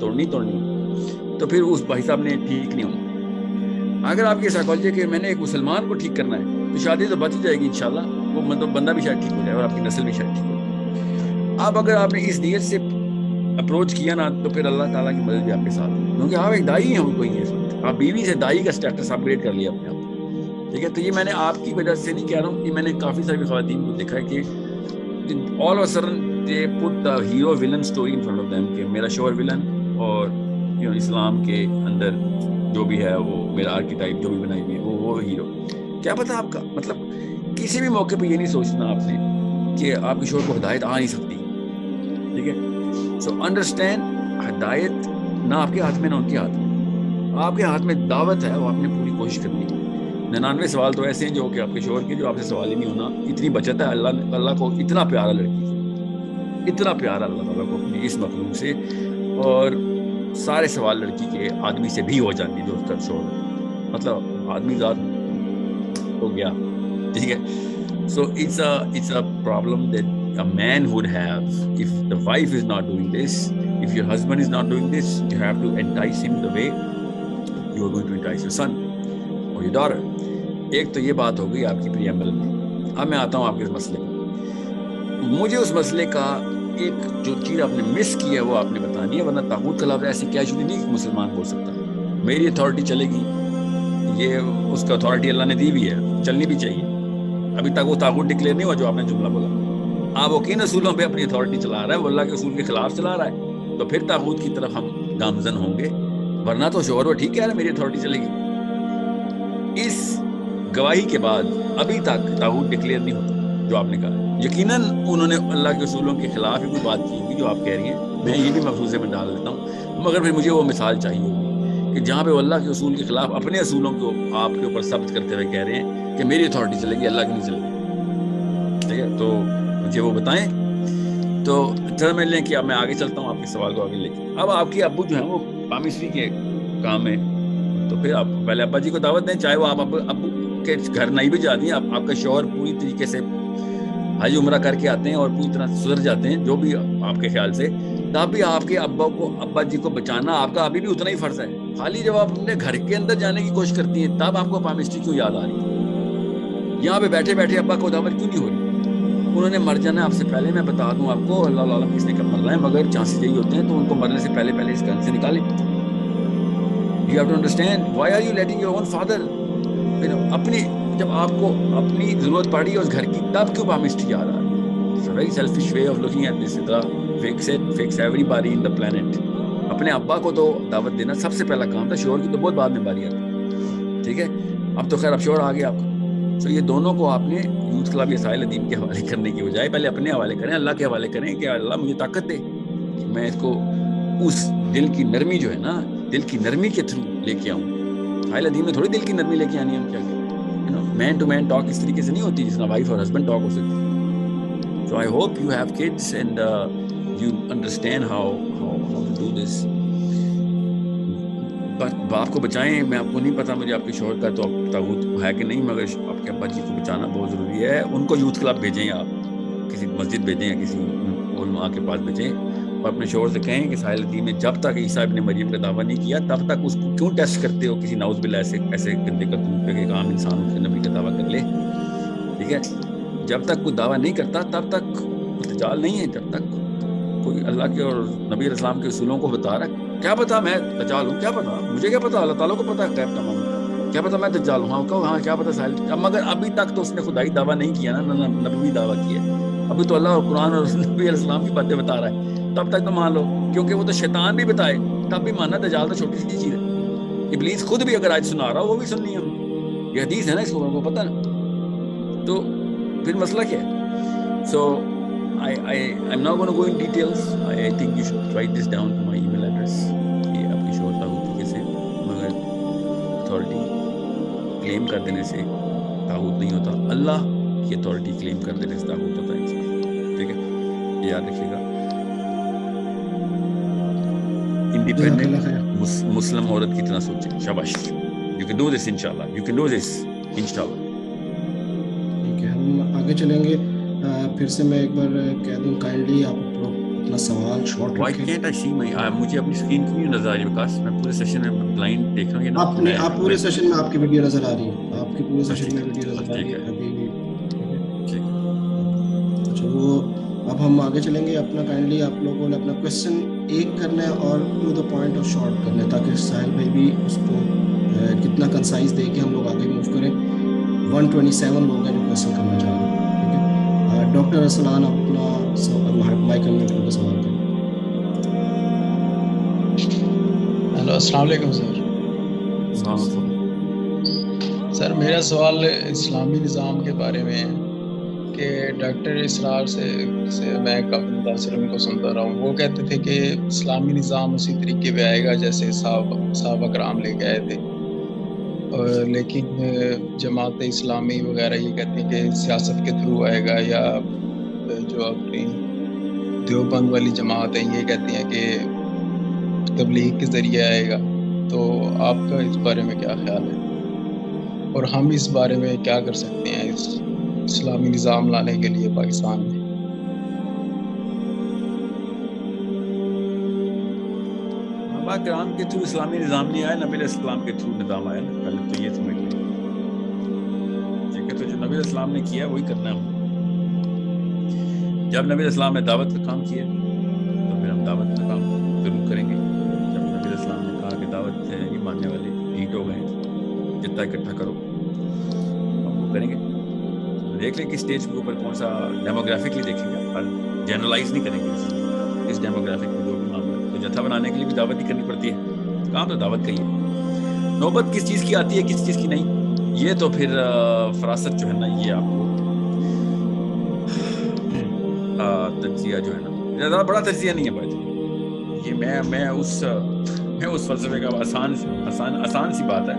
توڑنی تو پھر اس بھائی صاحب نے ٹھیک نہیں ہونا. اگر آپ کی سائیکالوجی کہ میں نے ایک مسلمان کو ٹھیک کرنا ہے تو شادی تو بچ ہی جائے گی انشاءاللہ, وہ مطلب بندہ بھی شاید ٹھیک ہو جائے اور آپ کی نسل بھی شاید ٹھیک ہو جائے. اب اگر آپ نے اس نیت سے اپروچ کیا نا تو پھر اللہ تعالیٰ کی مدد بھی آپ کے ساتھ ہے, کیونکہ آپ ایک دائی ہیں کوئی نہیں, آپ بیوی سے دائی کا اسٹیٹس اپ گریڈ کر لیا اپنے آپ. ٹھیک ہے, تو یہ میں نے آپ کی وجہ سے نہیں کہہ رہا ہوں, یہ میں نے کافی ساری خواتین کو دیکھا ہے کہ all of a sudden they put the hero villain story in front of them کہ میرا شوہر ولن اور اسلام کے اندر جو بھی ہے وہ میرا آرکیٹائپ جو بھی بنائی ہوئی ہے وہ ہیرو. کیا پتا آپ کا مطلب کسی بھی موقع پہ یہ نہیں سوچنا آپ نے کہ آپ کے شوہر کو ہدایت آ نہیں سکتی. ٹھیک ہے, سو انڈرسٹینڈ ہدایت نہ آپ کے ہاتھ میں نہ ان کے ہاتھ میں, آپ کے ہاتھ میں دعوت ہے, وہ آپ نے پوری کوشش کرنی ہے. 99 سوال تو ایسے ہیں جو کہ آپ کے شوہر کے جو آپ سے سوال ہی نہیں ہونا. اتنی بچت ہے اللہ کو اتنا پیارا لڑکی سے, اتنا پیارا اللہ تعالیٰ کو اپنی اس مخلوق سے, اور سارے سوال لڑکی کے آدمی سے بھی ہو جاتے ہیں جو اس کا شوہر مطلب آدمی ذات ہو گیا. ٹھیک ہے, سو it's a problem that a man would have if the wife is not doing this, if your husband is not doing this, you have to entice him the way you are going to entice your son or your daughter. ایک تو یہ بات ہو گئی آپ کی preamble میں. اب میں آتا ہوں آپ کے اس مسئلے پہ. مجھے اس مسئلے کا ایک جو چیز آپ نے مس کی ہے وہ آپ نے بتانی ہے, ورنہ طاغوت کا لفظ ایسی کیجولی نہیں کہ مسلمان بول سکتا میری اتھارٹی چلے گی, یہ اس کا اتھارٹی اللہ نے دی بھی ہے, چلنی بھی چاہیے. ابھی تک وہ طاغوت ڈکلیئر نہیں ہوا جو آپ نے جملہ بولا. آپ وہ کن اصولوں پہ اپنی اتھارٹی چلا رہا ہے, وہ اللہ کے اصول کے خلاف چلا رہا ہے, تو پھر طاغوت کی طرف ہم گامزن ہوں گے. ورنہ تو شوہر وہ ٹھیک کہہ رہا ہے میری اتھارٹی چلے گی. اس گواہی کے بعد ابھی تک طاغوت ڈکلیئر نہیں ہوتا جو آپ نے کہا. یقیناً انہوں نے اللہ کے اصولوں کے خلاف ہی کوئی بات کی ہوگی جو آپ کہہ رہی ہیں, میں یہ بھی محفوظے میں ڈال دیتا ہوں, مگر پھر مجھے وہ مثال چاہیے ہوگی کہ جہاں پہ وہ اللہ کے اصول کے خلاف اپنے اصولوں کو آپ کے اوپر ثابت کرتے ہوئے کہہ رہے ہیں کہ میری اتھارٹی چلے گی, اللہ کی نہیں چلے گی. ٹھیک ہے, تو مجھے وہ بتائیں. تو چل میں لیں کہ اب میں آگے چلتا ہوں آپ کے سوال کو آگے لے کے. اب آپ کے ابو جو ہیں وہ پامسری کے کام میں, تو پھر آپ پہلے ابا جی کو دعوت دیں, چاہے وہ آپ ابو کے گھر نہیں بھی جاتی ہیں, آپ کا شوہر پوری طریقے سے حج عمرہ کر کے آتے ہیں اور پوری طرح سدھر جاتے ہیں جو بھی آپ کے خیال سے, تب بھی آپ کے ابا جی کو بچانا آپ کا ابھی بھی اتنا ہی فرض ہے. خالی جب آپ اپنے گھر کے اندر جانے کی کوشش کرتی ہیں تب آپ کو پامسٹری کیوں یاد آ رہی ہے؟ یہاں پہ بیٹھے بیٹھے ابا کو دعوت کیوں نہیں ہو رہی؟ انہوں نے مر جانا ہے آپ سے پہلے, میں بتا دوں آپ کو, اللہ عالم کس نے کب مرنا ہے, مگر چانسز یہی ہوتے ہیں, تو ان کو مرنے سے پہلے اس گھر سے نکالیں. You have to understand why are you letting your own father, اپنی جب آپ کو اپنی ضرورت پڑی اس گھر کی تب کیوں پامسٹری یاد آ رہی ہے؟ It's a very selfish way of looking at this. Fix everybody in the planet. اپنے ابا کو تو دعوت دینا سب سے پہلا کام تھا, شوہر کی تو بہت بعد میں باری آتی. ٹھیک ہے, اب تو خیر اب شوہر آ گیا آپ کا. سو یہ دونوں کو آپ نے یوتھ کلب یا ساحل ادیم کے حوالے کرنے کی بجائے پہلے اپنے حوالے کریں, اللہ کے حوالے کریں کہ اللہ مجھے طاقت دے کہ میں اس کو اس دل کی نرمی جو ہے نا, دل کی نرمی کے تھرو لے کے آؤں. ساحل ادیم میں تھوڑی دل کی نرمی لے کے آنی ہے, ہم کیا مین ٹو مین ٹاک اس طریقے سے نہیں ہوتی جس طرح وائف اور ہسبینڈ ٹاک ہو سکتی. So I hope you have kids and you understand how to do this. باپ کو بچائیں, میں آپ کو نہیں پتا مجھے آپ کے شوہر کا تو طاغوت ہے کہ نہیں, مگر آپ کے ابا جی کو بچانا بہت ضروری ہے. ان کو یوتھ کلب بھیجیں, آپ کسی مسجد بھیجیں یا کسی علماء کے پاس بھیجیں, اور اپنے شوہر سے کہیں کہ ساحل ادیم میں جب تک عیسیٰ ابن مریم کا دعویٰ نہیں کیا تب تک اس کو کیوں ٹیسٹ کرتے ہو کسی نعوذ باللہ ایسے گندے کرتوت پہ کہ ایک عام انسان اس کے نبی کا دعویٰ کر لے. ٹھیک ہے, جب تک کوئی دعویٰ نہیں کرتا تب تک کوئی دجال نہیں ہے, جب تک کوئی اللہ کے اور نبی علیہ السلام کے اصولوں کو بتا رہا ہے. کیا پتا میں دجال ہوں, کیا پتا مجھے, کیا پتا اللہ تعالیٰ کو پتا ہے غیب تمام, کیا پتا میں دجال ہوں, ہاں کیا پتا ساحل. مگر ابھی تک تو اس نے خدائی دعویٰ نہیں کیا نا, نبوی دعویٰ کیا ہے. ابھی تو اللہ اور قرآن اور نبی علیہ السلام کی باتیں بتا رہا ہے, تب تک تو مان لو, کیونکہ وہ تو شیطان بھی بتائے تب بھی ماننا. دجال تو چھوٹی سی چیز ہے, ابلیس خود بھی اگر آج سنا رہا ہو وہ بھی سننی ہے ہم, یہ حدیث ہے نا, اس کو پتا نا. تو پھر مسئلہ کیا ہے؟ سو I'm not going to go in details. I think you should write this down to my email address. یہ آپ کی شوہر طاغوت کیسے, مگر اتھارٹی کلیم کر دینے سے طاغوت نہیں ہوتا, اللہ کی اتھارٹی کلیم کر دینے سے طاغوت ہوتا ہے انسان. ٹھیک ہے, یہ یاد رکھیے گا. انڈیپینڈنٹ مسلم عورت کی طرح سوچیں. شاباش, you can do this inshallah. You can do this inshallah. ٹھیک ہے, ہم آگے چلیں گے. پھر سے میں ایک بار کہہ دوں, کائنڈلی آپ اپنا سوال شارٹ Why رکھیں. can't I see مجھے اپنی اسکرین کیوں نہیں نظر آ رہی وکاس؟ میں پورے سیشن میں بلائنڈ دیکھ رہا ہوں. یہ نا آپ پورے سیشن میں آپ کی ویڈیو نظر آ رہی ہے, آپ کی پورے سیشن میں ویڈیو نظر آ رہی ہے ابھی. ٹھیک ہے. اچھا, وہ اب ہم آگے چلیں گے. اپنا کائنڈلی آپ لوگوں نے اپنا کوشچن ایک کرنا ہے اور ٹو دا پوائنٹ اور شارٹ کرنا ہے, تاکہ ساحل بھائی بھی اس کو کتنا کنسائز دے کے ہم لوگ آگے موو کریں. 127 لوگ ہیں جو کوشچن کرنا چاہ رہے ہیں. ٹھیک ہے, ڈاکٹر ارسلان آپ اپنا مائک انمیوٹ کر کے سوال کریں. ہیلو, السلام علیکم سر. سر میرا سوال اسلامی نظام کے بارے میں ہے کہ ڈاکٹر اسرار سے میں کافی متاثر ان کو سنتا رہا ہوں. وہ کہتے تھے کہ اسلامی نظام اسی طریقے پہ آئے گا جیسے صحابہ کرام لے کے آئے تھے, لیکن جماعت اسلامی وغیرہ یہ کہتی ہیں کہ سیاست کے تھرو آئے گا, یا جو اپنی دیوبند والی جماعت ہیں یہ کہتی ہیں کہ تبلیغ کے ذریعے آئے گا. تو آپ کا اس بارے میں کیا خیال ہے, اور ہم اس بارے میں کیا کر سکتے ہیں اس اسلامی نظام لانے کے لیے پاکستان میں؟ صحابہ کرام کے تھرو اسلامی نظام نہیں آیا, نبی علیہ السلام کے تھرو نظام آیا نا. پہلے تو یہ سمجھ لیں. ٹھیک ہے, تو جو نبی علیہ السلام نے کیا وہی کرنا ہے. جب نبی علیہ السلام نے دعوت کا کام کیا تو پھر ہم دعوت کا کام ضرور کریں گے. جب نبی علیہ السلام نے کہا کہ دعوت سے نہیں ماننے والے ڈھیٹ ہو گئے, جتنا اکٹھا کرو, ہم وہ کریں گے. دیکھ لیں کہ اسٹیج کے اوپر کون سا ڈیموگرافکلی دیکھیں گے, پر جنرلائز نہیں کریں گے. اس ڈیموگرافک میں جو بھی معاملہ, تو جتھا بنانے کے لیے بھی دعوت ہی کرنی پڑتی ہے. کام تو دعوت کا ہی ہے. نوبت کس چیز کی آتی ہے کس چیز کی نہیں, یہ تو پھر فراست جو ہے نا, یہ آپ کو تجزیہ جو ہے نا, زیادہ بڑا تجزیہ نہیں ہے بات. یہ میں اس فلسفے کا آسان سی بات ہے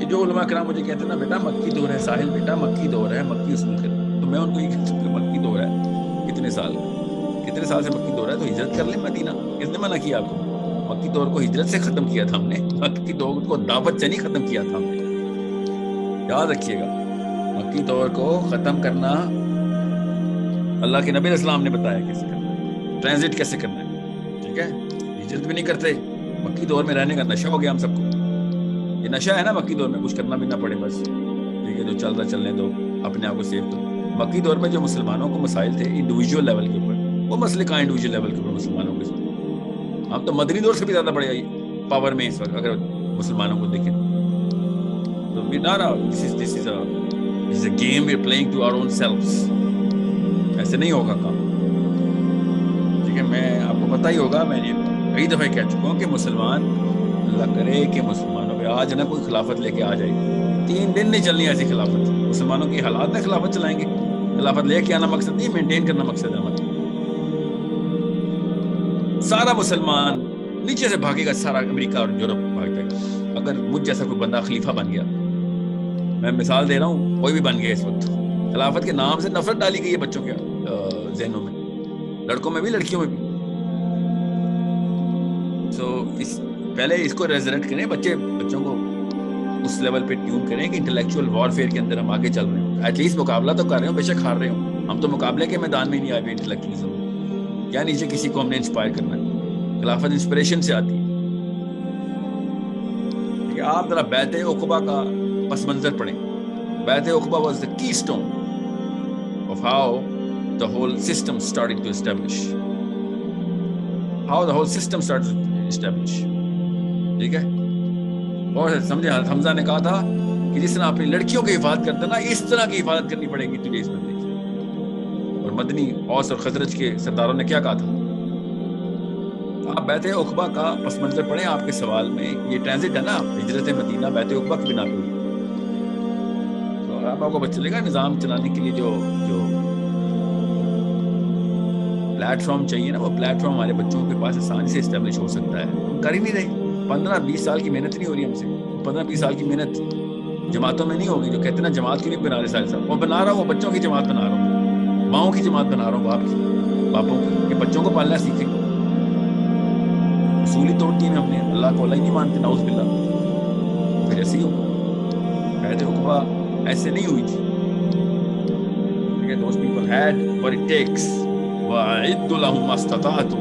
کہ جو علماء کرام مجھے کہتے ہیں نا, بیٹا مکی دور ہے ساحل, بیٹا مکی دور ہے, مکی اصول کر. تو میں ان کو یہ کہتا ہوں کہ مکی دور ہے کتنے سال سے مکی دور ہے, تو ہجرت کر لیں مدینہ. کس نے منع کیا آپ کو؟ مکی دور کو ہجرت سے ختم کیا تھا ہم نے, مکی دور کو دعوت سے نہیں ختم کیا تھا ہم نے. یاد رکھیے گا, مکی دور کو ختم کرنا اللہ کے نبی اسلام نے بتایا کیسے کرنا ہے, ٹرانزٹ کیسے کرنا ہے. ٹھیک ہے, ہجرت بھی نہیں کرتے, مکی دور میں رہنے کا نشہ ہو گیا ہم سب کو. یہ نشہ ہے نا مکی دور میں, کچھ کرنا بھی نہ پڑے بس. ٹھیک ہے, جو چل رہا چلنے دو, اپنے آپ کو سیو کرو. مکی دور میں جو مسلمانوں کو مسائل تھے انڈیویجول لیول کے اوپر, وہ مسئلے کہاں انڈیویجول لیول کے اوپر مسلمانوں کے ساتھ. ہم تو مدنی دور سے بھی زیادہ بڑے پاور میں اس وقت اگر مسلمانوں کو دیکھیں تو. This is a game we are playing to our own selves. ایسے نہیں ہوگا کام. ٹھیک ہے, میں آپ کو پتہ ہی ہوگا, میں نے کئی دفعہ کہہ چکا ہوں کہ مسلمان, اللہ کرے کہ مسلمانوں پہ آج نہ کوئی خلافت لے کے آ جائے. 3 دن نہیں چلنی ایسی خلافت. مسلمانوں کی حالات میں خلافت چلائیں گے. خلافت لے کے آنا مقصد نہیں, مینٹین کرنا مقصد ہے ہمارا. سارا مسلمان نیچے سے بھاگے گا, سارا امریکہ اور یورپ بھاگ جائے گا اگر مجھ جیسا کوئی بندہ خلیفہ بن گیا. میں مثال دے رہا ہوں, کوئی بھی بن گیا اس وقت. خلافت کے نام سے نفرت ڈالی گئی ہے بچوں کے ذہنوں میں, لڑکوں میں بھی لڑکیوں میں بھی. پہلے اس کو ریزریکٹ کریں, بچوں کو اس لیول پہ ٹیون کریں کہ انٹلیکچوئل وارفیئر کے اندر ہم آگے چل رہے ہوں. ایٹ لیسٹ مقابلہ تو کر رہے ہوں, بے شک ہار رہے ہوں. ہم تو مقابلے کے میدان میں نہیں آئے انٹلیکچوئلزم میں. کیا نیچے کسی کو ہم نے انسپائر کرنا ہے؟ خلافت انسپریشن سے آتی ہے. آپ ذرا بیعت عقبہ کا پس منظر پڑھیں. بیعت عقبہ was the keystone of how the whole system started to establish. ٹھیک ہے, اور سمجھے حمزہ نے کہا تھا کہ جس طرح اپنی لڑکیوں کی حفاظت کرتا نا, اس طرح کی حفاظت کرنی پڑے گی تجھے اس بندے کی. اور مدنی اوس اور خزرج کے سرداروں نے کیا کہا تھا؟ آپ بیعت عقبہ کا پس منظر پڑھیں. آپ کے سوال میں یہ ٹرانزٹ ہے نا, ہجرت مدینہ بیعت عقبہ کی بنا پہ ہوئی. تو آپ کو پتہ چلے گا نظام چلانے کے لیے جو پلیٹ فارم چاہیے نا, وہ پلیٹ فارم ہمارے بچوں کے پاس آسانی سے اسٹیبلش ہو سکتا ہے. ہم کر ہی نہیں رہے. 15-20 سال کی محنت نہیں ہو رہی ہم سے. 15-20 سال کی محنت جماعتوں میں نہیں ہوگی. جو کہتے ہیں نا جماعت کیوں نہیں بنا رہے ساحل صاحب, وہ بنا رہا ہوں, وہ بچوں کی جماعت بنا رہا ہوں, ماؤں کی جماعت بنا رہا ہوں, باپوں کی, کہ بچوں کو پالنا سیکھیں. اصول ہی توڑ دی ہم نے, اللہ کو اللہ ہی نہیں مانتے, نعوذ باللہ. پھر ایسے ہی ہوگا. بیعت عقبہ ایسے نہیں ہوئی تھی. Those people had what it takes. وَأَعِدُّ لَهُمْ مَا اسْتَطَعْتُمْ.